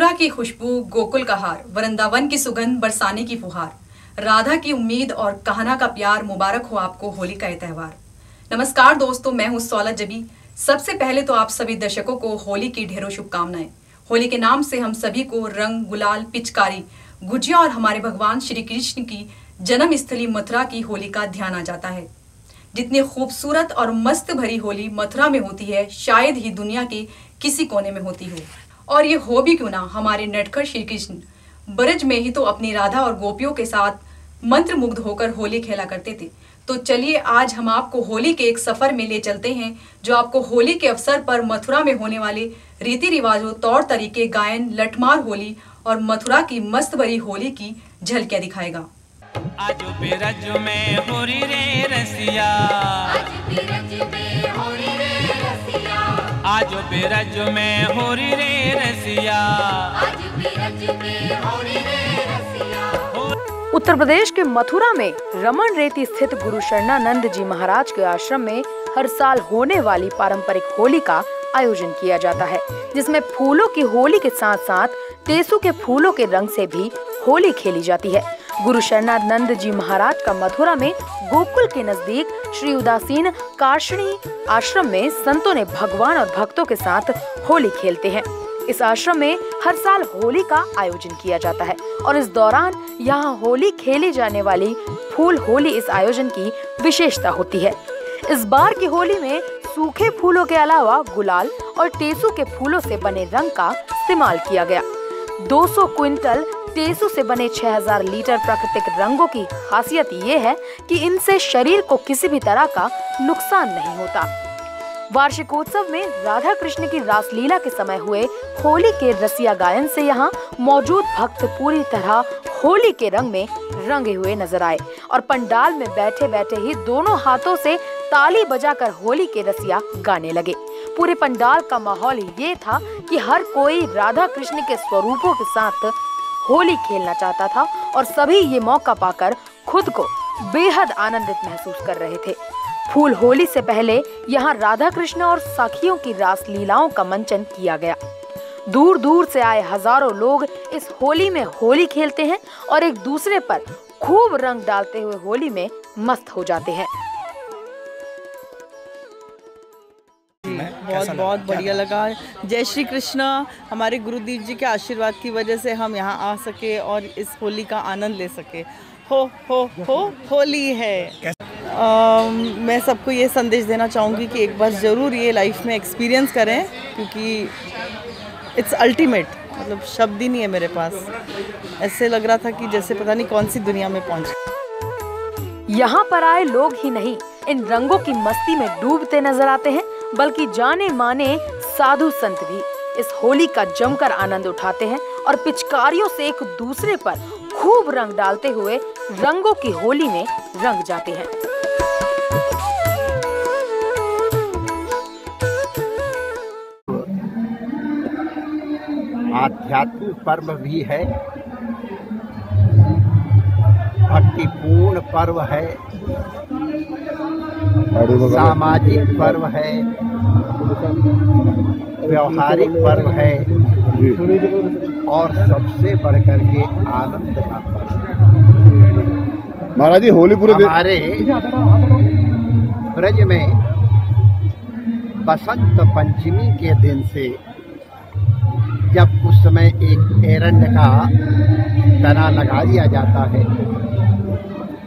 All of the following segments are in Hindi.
मथुरा की खुशबू, गोकुल का हार, वृंदावन की सुगंध, बरसाने की फुहार, राधा की उम्मीद और कहना का प्यार। मुबारक हो आपको होली का ये त्योहार। नमस्कार दोस्तों, मैं हूं सौलत जबी। सबसे पहले तो आप सभी दर्शकों को होली की ढेरों शुभकामनाएं। होली के नाम से हम सभी को रंग, गुलाल, पिचकारी, गुजिया और हमारे भगवान श्री कृष्ण की जन्म स्थली मथुरा की होली का ध्यान आ जाता है। जितनी खूबसूरत और मस्त भरी होली मथुरा में होती है, शायद ही दुनिया के किसी कोने में होती हो। और ये हो भी क्यों ना, हमारे नटखट श्री कृष्ण ब्रज में ही तो अपनी राधा और गोपियों के साथ मंत्र मुग्ध होकर होली खेला करते थे। तो चलिए आज हम आपको होली के एक सफर में ले चलते हैं, जो आपको होली के अवसर पर मथुरा में होने वाले रीति रिवाजों, तौर तरीके, गायन, लठमार होली और मथुरा की मस्त भरी होली की झलकियां दिखाएगा। आज बिरज में होरी रे रसिया, आज बिरज में होरी रे रसिया, आज बिरज में होरी रे रसिया, आज बिरज में होरी रे रसिया। उत्तर प्रदेश के मथुरा में रमन रेती स्थित गुरु शरणानंद जी महाराज के आश्रम में हर साल होने वाली पारंपरिक होली का आयोजन किया जाता है, जिसमें फूलों की होली के साथ साथ टेसू के फूलों के रंग से भी होली खेली जाती है। गुरु शरणानंद जी महाराज का मथुरा में गोकुल के नजदीक श्री उदासीन कार्षणी आश्रम में संतों ने भगवान और भक्तों के साथ होली खेलते हैं। इस आश्रम में हर साल होली का आयोजन किया जाता है और इस दौरान यहाँ होली खेली जाने वाली फूल होली इस आयोजन की विशेषता होती है। इस बार की होली में सूखे फूलों के अलावा गुलाल और टेसू के फूलों से बने रंग का इस्तेमाल किया गया। 200 क्विंटल टेसू से बने 6000 लीटर प्राकृतिक रंगों की खासियत ये है कि इनसे शरीर को किसी भी तरह का नुकसान नहीं होता। वार्षिकोत्सव में राधा कृष्ण की रासलीला के समय हुए होली के रसिया गायन से यहाँ मौजूद भक्त पूरी तरह होली के रंग में रंगे हुए नजर आए और पंडाल में बैठे बैठे ही दोनों हाथों से ताली बजाकर होली के रसिया गाने लगे। पूरे पंडाल का माहौल ये था कि हर कोई राधा कृष्ण के स्वरूपों के साथ होली खेलना चाहता था और सभी ये मौका पाकर खुद को बेहद आनंदित महसूस कर रहे थे। फूल होली से पहले यहाँ राधा कृष्ण और सखियों की रास लीलाओं का मंचन किया गया। दूर दूर से आए हजारों लोग इस होली में होली खेलते हैं और एक दूसरे पर खूब रंग डालते हुए होली में मस्त हो जाते हैं। बहुत बहुत बढ़िया लगा। जय श्री कृष्ण। हमारे गुरुदेव जी के आशीर्वाद की वजह से हम यहाँ आ सके और इस होली का आनंद ले सके। हो होली है। मैं सबको ये संदेश देना चाहूँगी कि एक बार ज़रूर ये लाइफ में एक्सपीरियंस करें, क्योंकि इट्स अल्टीमेट। मतलब शब्द ही नहीं है मेरे पास। ऐसे लग रहा था कि जैसे पता नहीं कौन सी दुनिया में पहुँचे। यहाँ पर आए लोग ही नहीं, इन रंगों की मस्ती में डूबते नजर आते हैं, बल्कि जाने माने साधु संत भी इस होली का जमकर आनंद उठाते हैं और पिचकारियों से एक दूसरे पर खूब रंग डालते हुए रंगों की होली में रंग जाते हैं। आध्यात्मिक पर्व भी है, भक्तिपूर्ण पर्व है, सामाजिक पर्व है, व्यवहारिक पर्व है और सबसे बढ़कर के आनंद का पर्व। महाराज जी होली पूरे हमारे ब्रज में बसंत पंचमी के दिन से, जब उस समय एक एरंड का तना लगा दिया जाता है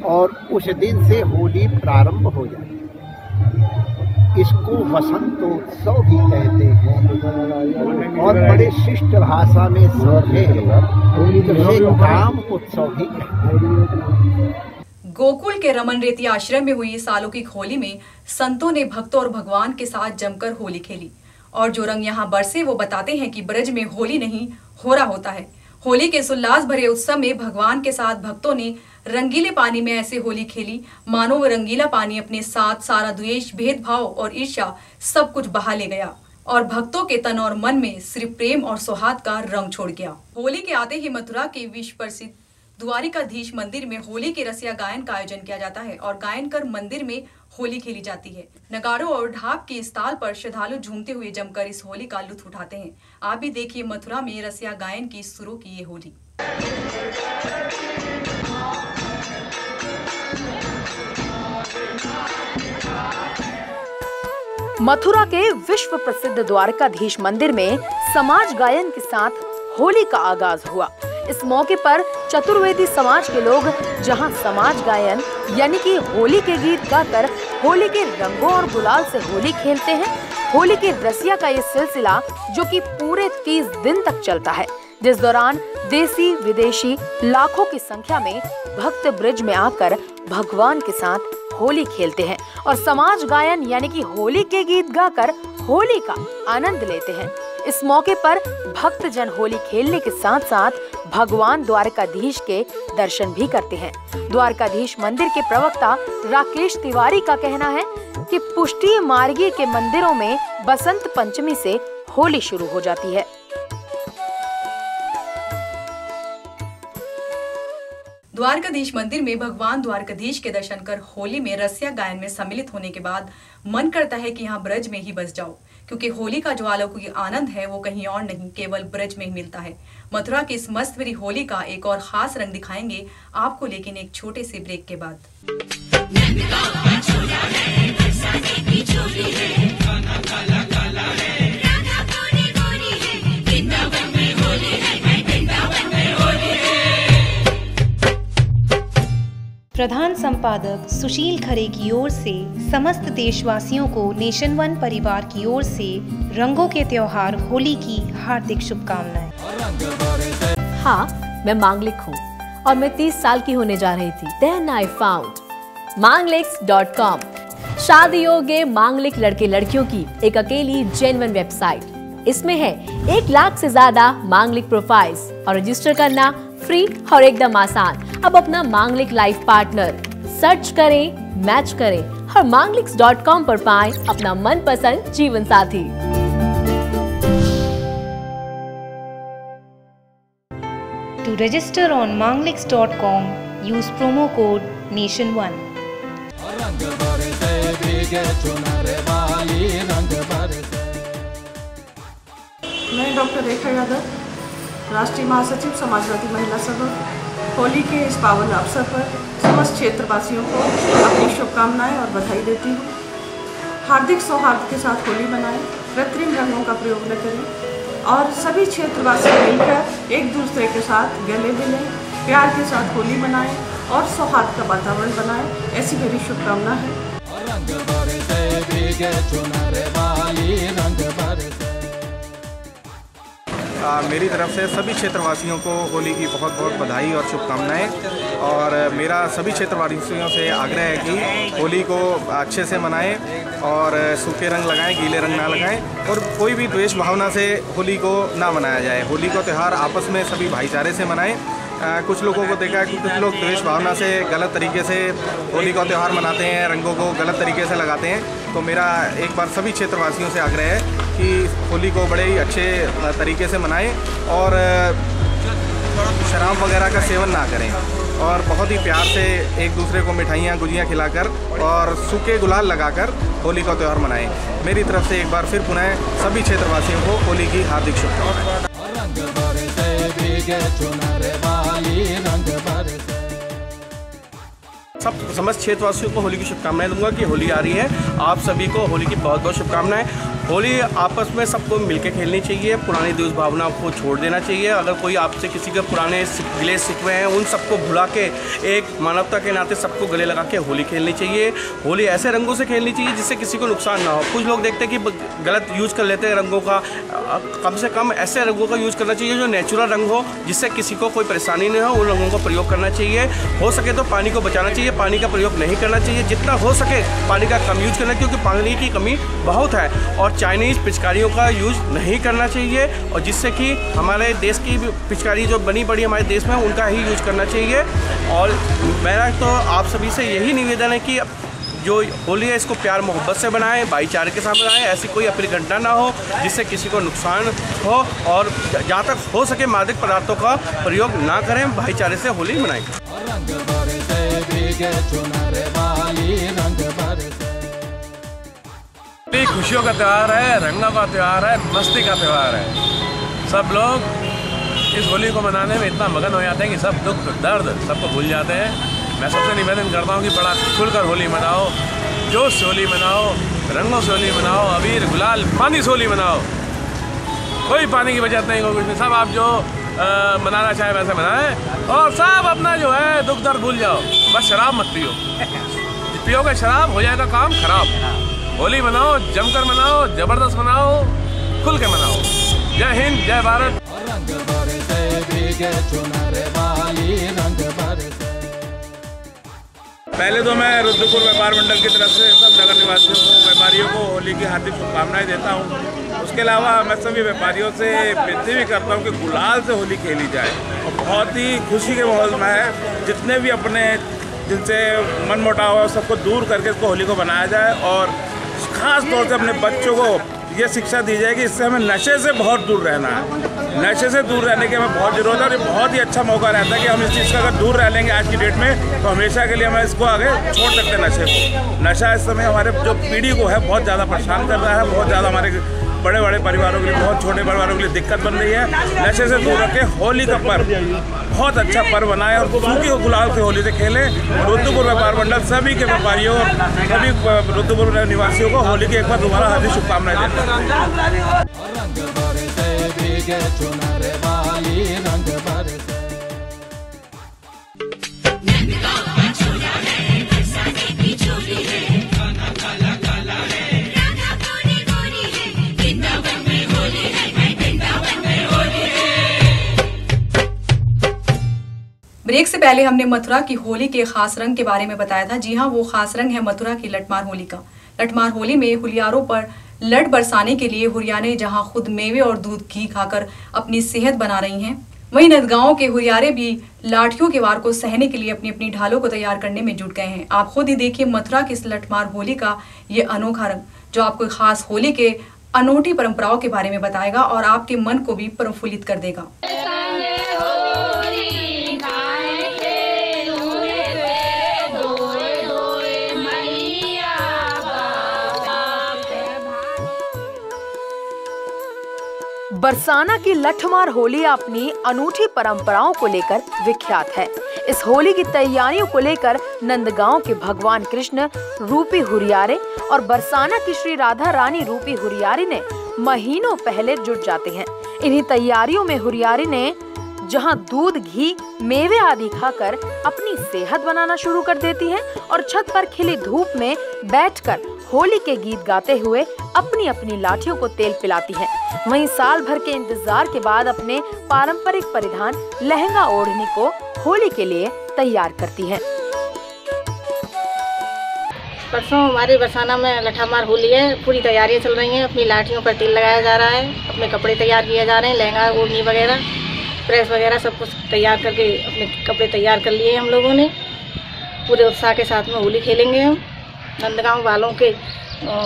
और उस दिन से होली प्रारंभ हो जाती है। इसको वसंतोत्सव भी कहते हैं और बड़े शिष्ट भाषा में समझे तो काम उत्सव भी कहते हैं। गोकुल के रमन रेती आश्रम में हुई इस अलौकिक होली में संतों ने भक्तों और भगवान के साथ जमकर होली खेली और जो रंग यहाँ बरसे वो बताते हैं कि ब्रज में होली नहीं हो रहा होता है। होली के इस उल्लास भरे उत्सव में भगवान के साथ भक्तों ने रंगीले पानी में ऐसे होली खेली मानो वो रंगीला पानी अपने साथ सारा द्वेष, भेदभाव और ईर्ष्या सब कुछ बहा ले गया और भक्तों के तन और मन में सिर्फ प्रेम और सौहार्द का रंग छोड़ गया। होली के आते ही मथुरा के विश्व प्रसिद्ध द्वारिकाधीश मंदिर में होली के रसिया गायन का आयोजन किया जाता है और गायन कर मंदिर में होली खेली जाती है। नगाड़ों और ढाक की इस ताल पर श्रद्धालु झूमते हुए जमकर इस होली का लुत्फ उठाते हैं। आप भी देखिए मथुरा में रसिया गायन की सुरों की ये होली। मथुरा के विश्व प्रसिद्ध द्वारकाधीश मंदिर में समाज गायन के साथ होली का आगाज हुआ। इस मौके पर चतुर्वेदी समाज के लोग जहां समाज गायन यानी कि होली के गीत गाकर होली के रंगों और गुलाल से होली खेलते हैं। होली के रसिया का ये सिलसिला जो कि पूरे 30 दिन तक चलता है, जिस दौरान देसी विदेशी लाखों की संख्या में भक्त ब्रिज में आकर भगवान के साथ होली खेलते हैं और समाज गायन यानी कि होली के गीत गाकर होली का आनंद लेते हैं। इस मौके पर भक्त जन होली खेलने के साथ साथ भगवान द्वारकाधीश के दर्शन भी करते हैं। द्वारकाधीश मंदिर के प्रवक्ता राकेश तिवारी का कहना है कि पुष्टि मार्गी के मंदिरों में बसंत पंचमी से होली शुरू हो जाती है। द्वारकाधीश मंदिर में भगवान द्वारकाधीश के दर्शन कर होली में रसिया गायन में सम्मिलित होने के बाद मन करता है कि यहाँ ब्रज में ही बस जाओ, क्योंकि होली का जो अलौकिक आनंद है वो कहीं और नहीं, केवल ब्रज में ही मिलता है। मथुरा की इस मस्त भरी होली का एक और खास रंग दिखाएंगे आपको, लेकिन एक छोटे से ब्रेक के बाद। प्रधान संपादक सुशील खरे की ओर से समस्त देशवासियों को नेशन वन परिवार की ओर से रंगों के त्योहार होली की हार्दिक शुभकामनाएं। हाँ, मैं मांगलिक हूँ और मैं 30 साल की होने जा रही थी। Then I found mangliks.com, शादी योग्य मांगलिक लड़के लड़कियों की एक अकेली जेन्युइन वेबसाइट। इसमें है 1 लाख से ज्यादा मांगलिक प्रोफाइल्स और रजिस्टर करना फ्री और एकदम आसान। अब अपना मांगलिक लाइफ पार्टनर सर्च करें, मैच करें और mangliks.com पर पाएं अपना मनपसंद जीवन साथी। To register on mangliks.com, use promo code NATION1। मैं डॉक्टर रेखा यादव, राष्ट्रीय महासचिव समाजवादी महिला संघ, होली के इस पावन अवसर पर समस्त क्षेत्रवासियों को अपनी शुभकामनाएं और बधाई देती हूँ। हार्दिक सौहार्द के साथ होली मनाएं, कृत्रिम रंगों का प्रयोग न करें और सभी क्षेत्रवासी मिलकर एक दूसरे के साथ गले मिलें, प्यार के साथ होली मनाएं और सौहार्द का वातावरण बनाएं, ऐसी मेरी शुभकामना है। मेरी तरफ से सभी क्षेत्रवासियों को होली की बहुत बहुत बधाई और शुभकामनाएं। और मेरा सभी क्षेत्रवासियों से आग्रह है कि होली को अच्छे से मनाएं और सूखे रंग लगाएं, गीले रंग ना लगाएं और कोई भी द्वेष भावना से होली को ना मनाया जाए। होली का त्यौहार आपस में सभी भाईचारे से मनाएं। कुछ लोगों को देखा है कि कुछ लोग द्वेष भावना से गलत तरीके से होली का त्यौहार मनाते हैं, रंगों को गलत तरीके से लगाते हैं। तो मेरा एक बार सभी क्षेत्रवासियों से आग्रह है कि होली को बड़े ही अच्छे तरीके से मनाएं और शराब वगैरह का सेवन ना करें और बहुत ही प्यार से एक दूसरे को मिठाइयाँ गुजियाँ खिलाकर और सूखे गुलाल लगाकर होली का त्यौहार मनाएं। मेरी तरफ से एक बार फिर पुनः सभी क्षेत्रवासियों को होली की हार्दिक शुभकामनाएं। समस्त क्षेत्रवासियों को होली की शुभकामनाएं दूंगा कि होली आ रही है। आप सभी को होली की बहुत बहुत शुभकामनाएं। होली आपस में सबको मिलकर खेलनी चाहिए, पुरानी द्वेष भावना को छोड़ देना चाहिए। अगर कोई आपसे किसी के पुराने गिले शिकवे हैं उन सबको भुला के एक मानवता के नाते सबको गले लगा के होली खेलनी चाहिए। होली ऐसे रंगों से खेलनी चाहिए जिससे किसी को नुकसान ना हो। कुछ लोग देखते हैं कि गलत यूज़ कर लेते हैं रंगों का, कम से कम ऐसे रंगों का यूज़ करना चाहिए जो नेचुरल रंग हो, जिससे किसी को कोई परेशानी नहीं हो। उन रंगों का प्रयोग करना चाहिए। हो सके तो पानी को बचाना चाहिए, पानी का प्रयोग नहीं करना चाहिए। जितना हो सके पानी का कम यूज करना, क्योंकि पानी की कमी बहुत है। और चाइनीज़ पिचकारियों का यूज़ नहीं करना चाहिए और जिससे कि हमारे देश की पिचकारी जो बनी बड़ी हमारे देश में उनका ही यूज करना चाहिए। और मेरा तो आप सभी से यही निवेदन है कि जो होली है इसको प्यार मोहब्बत से बनाएं, भाईचारे के साथ बनाएं। ऐसी कोई अप्रिय घटना ना हो जिससे किसी को नुकसान हो और जहाँ तक हो सके मादक पदार्थों का प्रयोग ना करें, भाईचारे से होली मनाएं। खुशियों का त्यौहार है, रंगों का त्यौहार है, मस्ती का त्यौहार है। सब लोग इस होली को मनाने में इतना मगन हो जाते हैं कि सब दुख दर्द सबको भूल जाते हैं। मैं सबसे निवेदन करता हूँ कि बड़ा खुलकर होली मनाओ, जोश से होली मनाओ, रंगों से होली मनाओ, अबीर गुलाल पानी से होली मनाओ। कोई पानी की बचत नहीं, कोई कुछ नहीं। सब आप जो मनाना चाहे वैसे मनाएं और सब अपना जो है दुख दर्द भूल जाओ। बस शराब मत पियो, पियोगे शराब हो जाएगा काम खराब। होली मनाओ, जमकर मनाओ, जबरदस्त मनाओ, खुल के मनाओ। जय हिंद, जय भारत। पहले तो मैं रुद्रपुर व्यापार मंडल की तरफ से सब नगर निवासियों को, व्यापारियों को होली की हार्दिक शुभकामनाएं देता हूं। उसके अलावा मैं सभी व्यापारियों से विनती भी करता हूं कि गुलाल से होली खेली जाए और बहुत ही खुशी के माहौल में है। जितने भी अपने जिनसे मनमुटाव है सबको दूर करके इसको होली को बनाया जाए और ख़ास तौर से अपने बच्चों को ये शिक्षा दी जाए कि इससे हमें नशे से बहुत दूर रहना है। नशे से दूर रहने की हमें बहुत ज़रूरत है और ये बहुत ही अच्छा मौका रहता है कि हम इस चीज़ का अगर दूर रह लेंगे आज की डेट में तो हमेशा के लिए हम इसको आगे छोड़ सकते हैं नशे को। नशा इस समय हमारे जो पीढ़ी को है बहुत ज़्यादा परेशान कर रहा है, बहुत ज़्यादा हमारे बड़े बड़े परिवारों के लिए, बहुत छोटे परिवारों के लिए दिक्कत बन रही है। नशे से दूर रखें, होली का पर्व बहुत अच्छा पर्व बनाएं और सूखी को गुलाल से होली से खेलें। रुद्रपुर व्यापार मंडल सभी के व्यापारियों और सभी रुद्रपुर निवासियों को होली की एक बार दोबारा हार्दिक शुभकामनाएं देता हूं। ब्रेक से पहले हमने मथुरा की होली के खास रंग के बारे में बताया था। जी हाँ, वो खास रंग है मथुरा की लठमार होली का। लठमार होली में हुलियारों पर लठ बरसाने के लिए हुरियारें जहां खुद मेवे और दूध घी खाकर अपनी सेहत बना रही हैं, वहीं नंदगांव के हुरियारे भी लाठियों के वार को सहने के लिए अपनी अपनी ढालों को तैयार करने में जुट गए हैं। आप खुद ही देखिए मथुरा की इस लठमार होली का ये अनोखा रंग, जो आपको खास होली के अनोखी परंपराओं के बारे में बताएगा और आपके मन को भी प्रफुल्लित कर देगा। बरसाना की लठमार होली अपनी अनूठी परंपराओं को लेकर विख्यात है। इस होली की तैयारियों को लेकर नंदगांव के भगवान कृष्ण रूपी हुरियारे और बरसाना की श्री राधा रानी रूपी हुरियारी ने महीनों पहले जुट जाते हैं। इन्हीं तैयारियों में हुरियारी ने जहां दूध, घी, मेवे आदि खाकर अपनी सेहत बनाना शुरू कर देती है और छत पर खिली धूप में बैठकर होली के गीत गाते हुए अपनी अपनी लाठियों को तेल पिलाती है। वहीं साल भर के इंतजार के बाद अपने पारंपरिक परिधान लहंगा ओढ़नी को होली के लिए तैयार करती है। परसों हमारे बरसाना में लठामार होली है, पूरी तैयारियां चल रही हैं। अपनी लाठियों पर तेल लगाया जा रहा है, अपने कपड़े तैयार किए जा रहे हैं, लहंगा ओढ़नी वगैरह, प्रेस वगैरह सब कुछ तैयार करके अपने कपड़े तैयार कर लिए हम लोगों ने। पूरे उत्साह के साथ में होली खेलेंगे हम। नंदगांव वालों के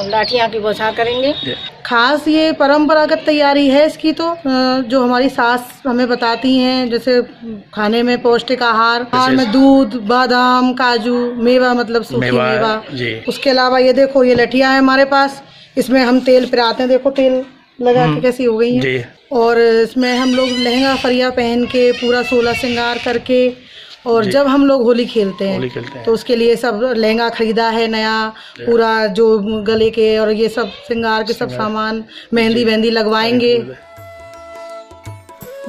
लाठियाँ की बौछार करेंगे। खास ये परंपरागत तैयारी है इसकी, तो जो हमारी सास हमें बताती हैं, जैसे खाने में पौष्टिक आहार में दूध, बादाम, काजू, मेवा मतलब सूखी मेवा। उसके अलावा ये देखो ये लठियाँ है हमारे पास, इसमें हम तेल पिराते हैं। देखो तेल लगा के कैसी हो गई है। और इसमें हम लोग लहंगा फरिया पहन के पूरा 16 श्रृंगार करके, और जब हम लोग होली खेलते हैं तो उसके लिए सब लहंगा खरीदा है नया, पूरा जो गले के और ये सब श्रृंगार के सब सामान, मेहंदी वेहंदी लगवाएंगे।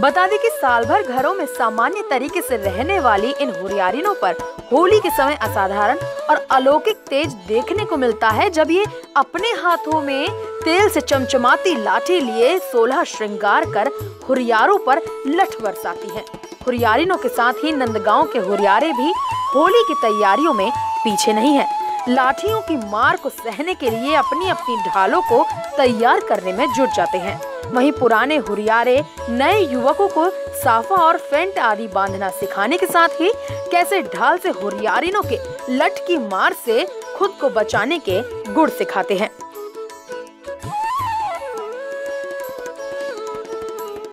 बता दें कि साल भर घरों में सामान्य तरीके से रहने वाली इन हुरियारिनों पर होली के समय असाधारण और अलौकिक तेज देखने को मिलता है, जब ये अपने हाथों में तेल से चमचमाती लाठी लिए 16 श्रृंगार कर हुरियारों पर लठ बरसाती हैं। हुरियारिनों के साथ ही नंदगांव के हुरियारे भी होली की तैयारियों में पीछे नहीं हैं। लाठियों की मार को सहने के लिए अपनी अपनी ढालों को तैयार करने में जुट जाते हैं। वहीं पुराने हुरियारे नए युवकों को साफा और फेंट आदि बांधना सिखाने के साथ ही कैसे ढाल से हुरियारिनों के लठ की मार से खुद को बचाने के गुर सिखाते हैं।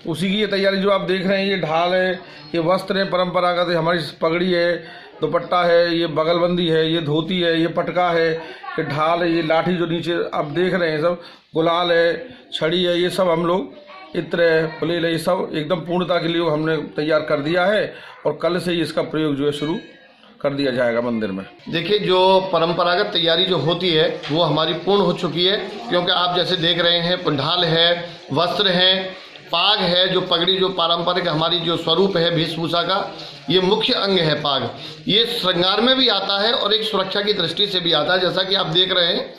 उसी की ये तैयारी जो आप देख रहे हैं, ये ढाल है, ये वस्त्र है परंपरागत, हमारी पगड़ी है, दुपट्टा है, ये बगलबंदी है, ये धोती है, ये पटका है, ये ढाल है, ये लाठी जो नीचे आप देख रहे हैं सब, गुलाल है, छड़ी है, ये सब हम लोग इत्र है, फुलेल है, ये सब एकदम पूर्णता के लिए हमने तैयार कर दिया है और कल से ही इसका प्रयोग जो है शुरू कर दिया जाएगा मंदिर में। देखिए, जो परंपरागत तैयारी जो होती है वो हमारी पूर्ण हो चुकी है, क्योंकि आप जैसे देख रहे हैं पंडाल है, वस्त्र हैं, पाग है, जो पगड़ी जो पारंपरिक हमारी जो स्वरूप है वेशभूषा का, ये मुख्य अंग है पाग। ये श्रृंगार में भी आता है और एक सुरक्षा की दृष्टि से भी आता है। जैसा कि आप देख रहे हैं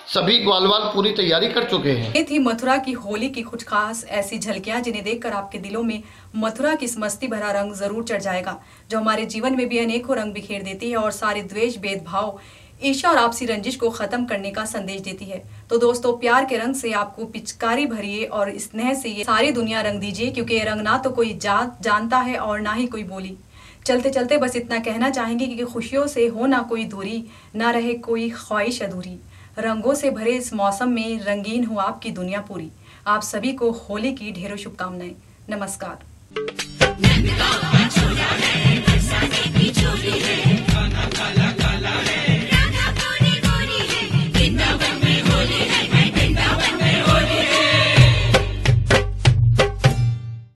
सभी ग्वालवाल पूरी तैयारी कर चुके हैं। ये थी मथुरा की होली की कुछ खास ऐसी झलकियां जिन्हें देखकर आपके दिलों में मथुरा की इस मस्ती भरा रंग जरूर चढ़ जाएगा, जो हमारे जीवन में भी अनेकों रंग बिखेर देती है और सारे द्वेष, भेदभाव, ईर्ष्या और आपसी रंजिश को खत्म करने का संदेश देती है। तो दोस्तों, प्यार के रंग से आपको पिचकारी भरिए और स्नेह से ये सारी दुनिया रंग दीजिए, क्योंकि ये रंग ना तो कोई जात जानता है और ना ही कोई बोली। चलते चलते बस इतना कहना चाहेंगे कि खुशियों से हो ना कोई दूरी, ना रहे कोई ख्वाहिश अधूरी। रंगों से भरे इस मौसम में रंगीन हो आपकी दुनिया पूरी। आप सभी को होली की ढेरों शुभकामनाएं। नमस्कार।